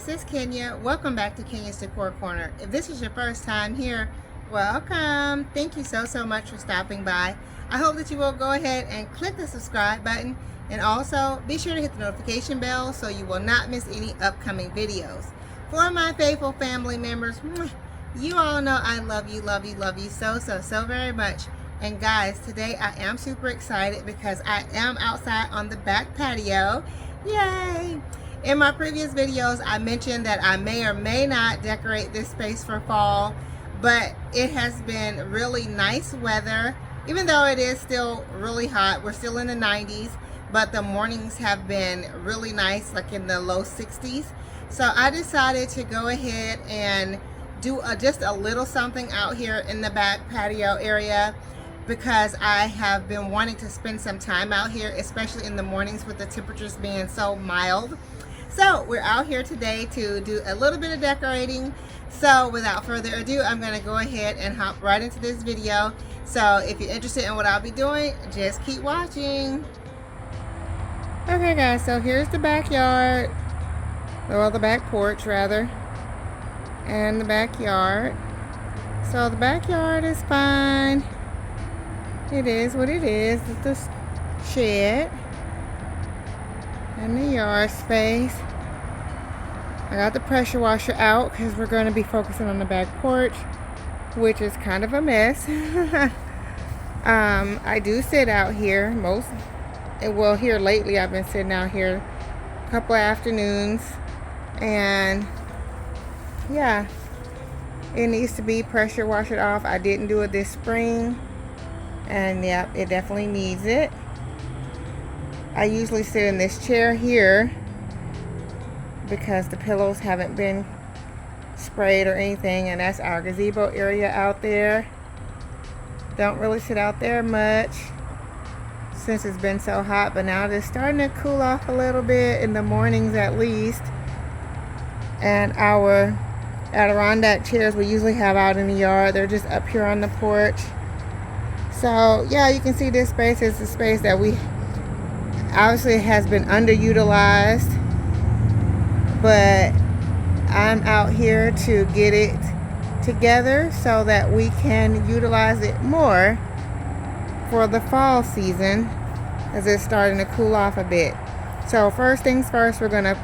this is Kenya. Welcome back to Kenya's Decor Corner. If this is your first time here, welcome. Thank you so much for stopping by. I hope that you will go ahead and click the subscribe button, and also be sure to hit the notification bell so you will not miss any upcoming videos. For my faithful family members, you all know I love you so very much. And guys, today I am super excited because I am outside on the back patio. Yay! In my previous videos, I mentioned that I may or may not decorate this space for fall, but it has been really nice weather. Even though it is still really hot, we're still in the 90s, but the mornings have been really nice, like in the low 60s. So I decided to go ahead and do just a little something out here in the back patio area, because I have been wanting to spend some time out here, especially in the mornings with the temperatures being so mild. So we're out here today to do a little bit of decorating. So without further ado, I'm going to go ahead and hop right into this video. So if you're interested in what I'll be doing, just keep watching. Okay guys, so here's the backyard, well, the back porch rather, and the backyard. So the backyard is fine. It is what it is. It's the shed and the yard space. I got the pressure washer out because we're going to be focusing on the back porch, which is kind of a mess. I do sit out here well, here lately I've been sitting out here a couple of afternoons, and yeah, it needs to be pressure washed off. I didn't do it this spring, and yeah, it definitely needs it. I usually sit in this chair here because the pillows haven't been sprayed or anything, and that's our gazebo area out there. Don't really sit out there much since it's been so hot, but now it's starting to cool off a little bit in the mornings at least. And our Adirondack chairs we usually have out in the yard, they're just up here on the porch. So yeah, you can see this space is a space that we obviously has been underutilized, but I'm out here to get it together so that we can utilize it more for the fall season as it's starting to cool off a bit. So first things first, we're gonna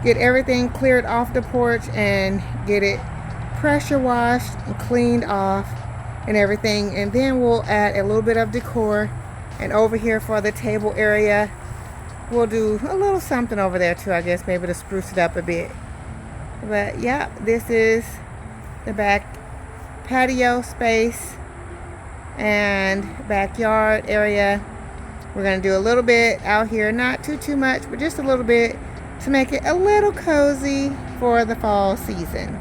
get everything cleared off the porch and get it pressure washed and cleaned off and everything, and then we'll add a little bit of decor. And over here for the table area, we'll do a little something over there too, I guess, maybe to spruce it up a bit. But yeah, this is the back patio space and backyard area. We're going to do a little bit out here, not too much, but just a little bit to make it a little cozy for the fall season.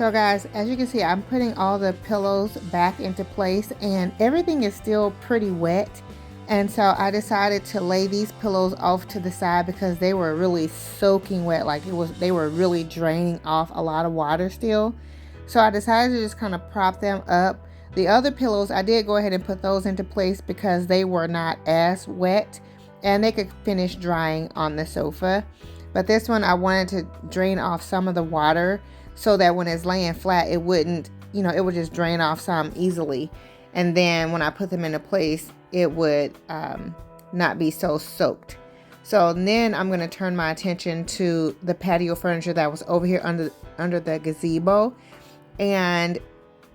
So guys, as you can see, I'm putting all the pillows back into place and everything is still pretty wet. And so I decided to lay these pillows off to the side because they were really soaking wet. Like they were really draining off a lot of water still. So I decided to just kind of prop them up. The other pillows, I did go ahead and put those into place because they were not as wet and they could finish drying on the sofa. But this one, I wanted to drain off some of the water so that when it's laying flat, it wouldn't, it would just drain off some easily. And then when I put them into place, it would not be so soaked. So then I'm going to turn my attention to the patio furniture that was over here under the gazebo. And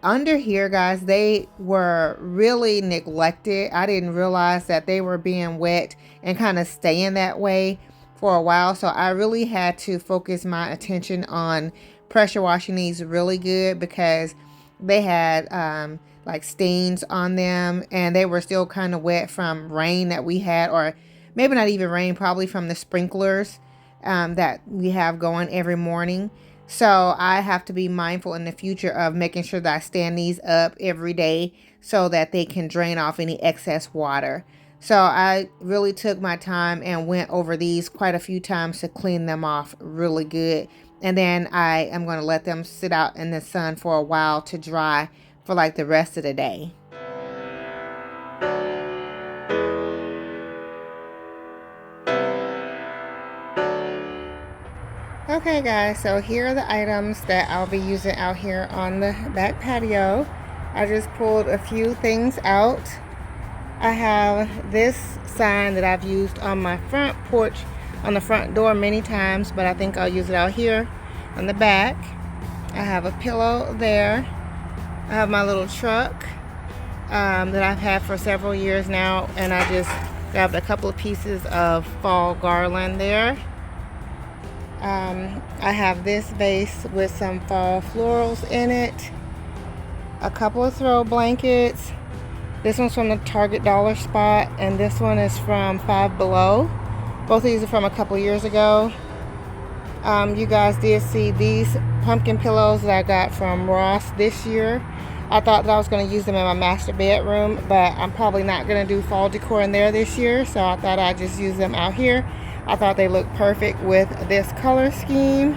under here, guys, they were really neglected. I didn't realize that they were being wet and kind of staying that way for a while. So I really had to focus my attention on pressure washing these really good because they had like stains on them and they were still kind of wet from rain that we had, or maybe not even rain, probably from the sprinklers that we have going every morning. So I have to be mindful in the future of making sure that I stand these up every day so that they can drain off any excess water. So I really took my time and went over these quite a few times to clean them off really good. And then I am going to let them sit out in the sun for a while to dry for like the rest of the day. Okay guys, so here are the items that I'll be using out here on the back patio. I just pulled a few things out. I have this sign that I've used on my front porch, on the front door many times, but I think I'll use it out here on the back. I have a pillow there. I have my little truck that I've had for several years now, and I just grabbed a couple of pieces of fall garland there. I have this vase with some fall florals in it, a couple of throw blankets. This one's from the Target dollar spot, and this one is from Five Below. Both of these are from a couple of years ago. You guys did see these pumpkin pillows that I got from Ross this year. I thought that I was going to use them in my master bedroom, but I'm probably not going to do fall decor in there this year, so I thought I'd just use them out here. I thought they looked perfect with this color scheme.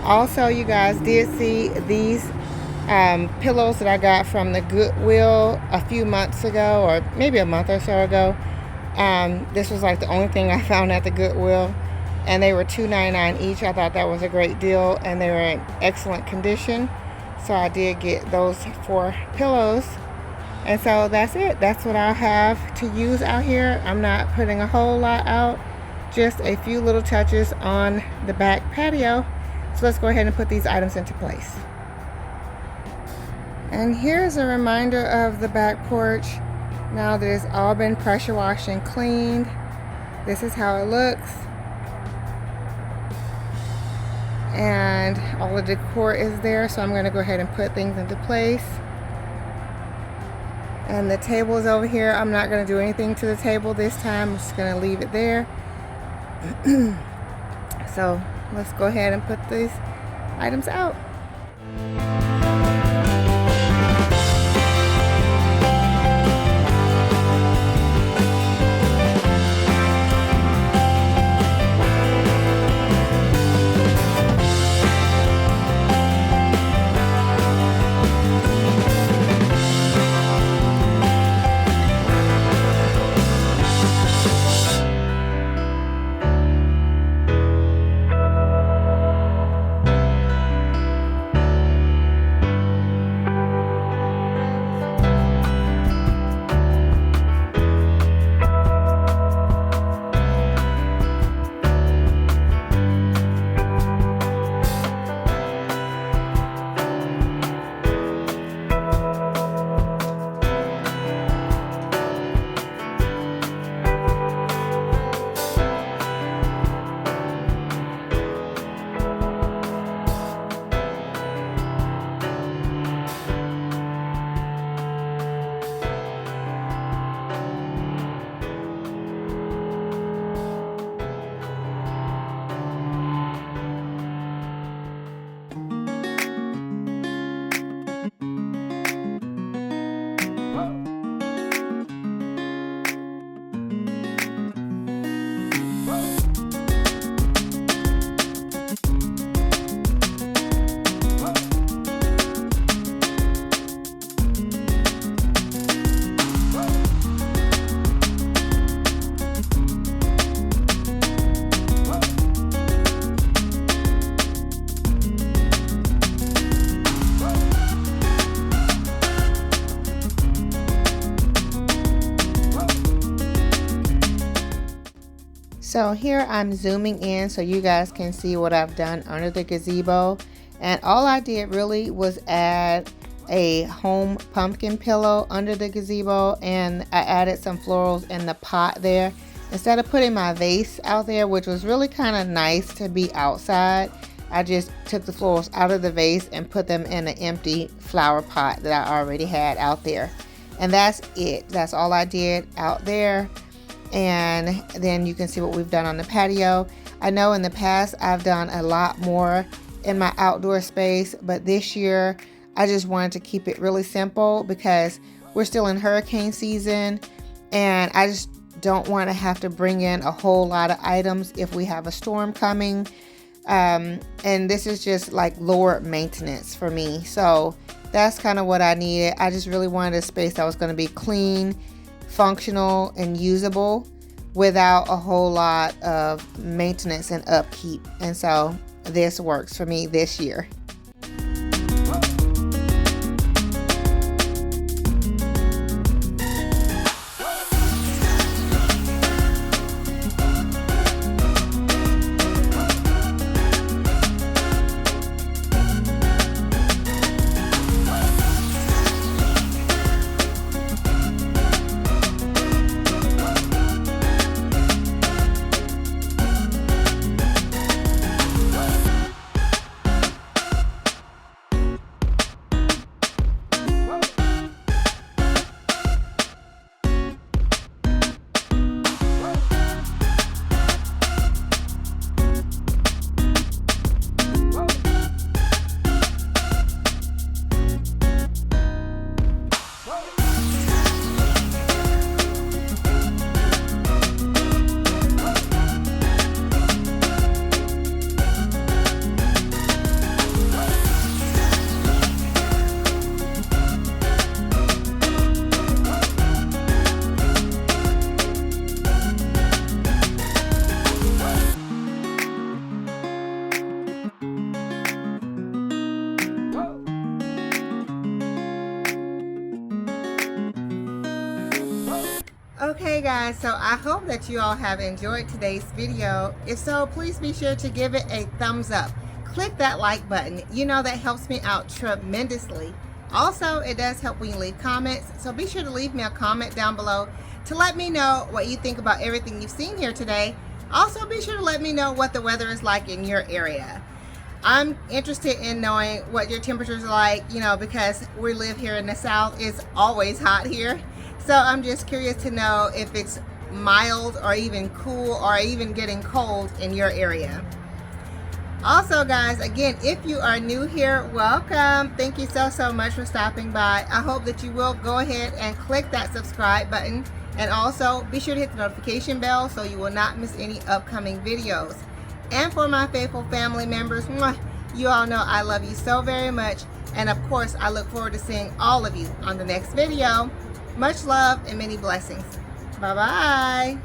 Also, you guys did see these pillows that I got from the Goodwill a few months ago, or maybe a month or so ago. This was like the only thing I found at the Goodwill, and they were $2.99 each. I thought that was a great deal, and they were in excellent condition. So I did get those 4 pillows. And so that's it. That's what I'll have to use out here. I'm not putting a whole lot out, just a few little touches on the back patio. So let's go ahead and put these items into place. And here's a reminder of the back porch. Now that it's all been pressure washed and cleaned, this is how it looks. And all the decor is there, so I'm going to go ahead and put things into place. And the table is over here. I'm not going to do anything to the table this time. I'm just going to leave it there. So let's go ahead and put these items out. So here I'm zooming in so you guys can see what I've done under the gazebo. And all I did really was add a home pumpkin pillow under the gazebo, and I added some florals in the pot there. Instead of putting my vase out there, which was really kind of nice to be outside, I just took the florals out of the vase and put them in an empty flower pot that I already had out there. And that's it. That's all I did out there. And then you can see what we've done on the patio. I know in the past I've done a lot more in my outdoor space, but this year I just wanted to keep it really simple because we're still in hurricane season, and I just don't want to have to bring in a whole lot of items if we have a storm coming. And this is just like lower maintenance for me. So that's kind of what I needed. I just really wanted a space that was going to be clean, functional, and usable without a whole lot of maintenance and upkeep. And so this works for me this year. Okay guys, so I hope that you all have enjoyed today's video. If so, please be sure to give it a thumbs up. Click that like button. You know that helps me out tremendously. Also, it does help when you leave comments, so be sure to leave me a comment down below to let me know what you think about everything you've seen here today. Also, be sure to let me know what the weather is like in your area. I'm interested in knowing what your temperatures are like, you know, because we live here in the South. It's always hot here. So I'm just curious to know if it's mild or even cool or even getting cold in your area. Also guys, again, if you are new here, welcome. Thank you so much for stopping by. I hope that you will go ahead and click that subscribe button, and also be sure to hit the notification bell so you will not miss any upcoming videos. And for my faithful family members, you all know I love you so very much, and of course I look forward to seeing all of you on the next video. Much love and many blessings. Bye bye.